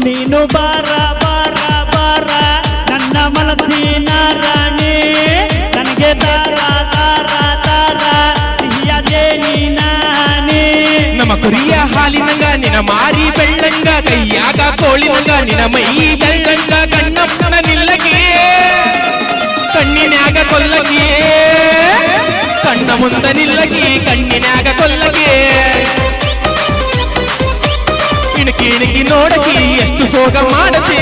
ನೀನು ಬಾರ ಬಾರ ಬಾರ ನನ್ನ ಮನಸ್ಸಿನ ರಾಣಿ ನನಗೆ ತಾರ ತಾರ ತಾರ ಸಿಹಿಯಾದೆ ನೀನಾನೇ ನಮ್ಮ ಕುರಿಯ ಹಾಲಿನಂಗ ನಿನ ಮಾರಿ ಬೆಳ್ಳಂಗ ಕೈಯಾಗ ಕೋಳಿನಂಗ ನಿನ ಮೈ ಬೆಳ್ಳಂಗ ಕಣ್ಣಪ್ಪನ ನಿಲ್ಲಗೆ ಕಣ್ಣಿನ್ಯಾಗ ಕೊಲ್ಲಗೆ ಕಣ್ಣ ಮುಂದ ನಿಲ್ಲಗಿ ಕಣ್ಣಿನ್ಯಾಗ ಕೊಲ್ಲಗೆ ಇಣಕಿ ಇಣಕಿ ನೋಡಕಿ ಎಷ್ಟು ಸೋಗ ಮಾಡತೆ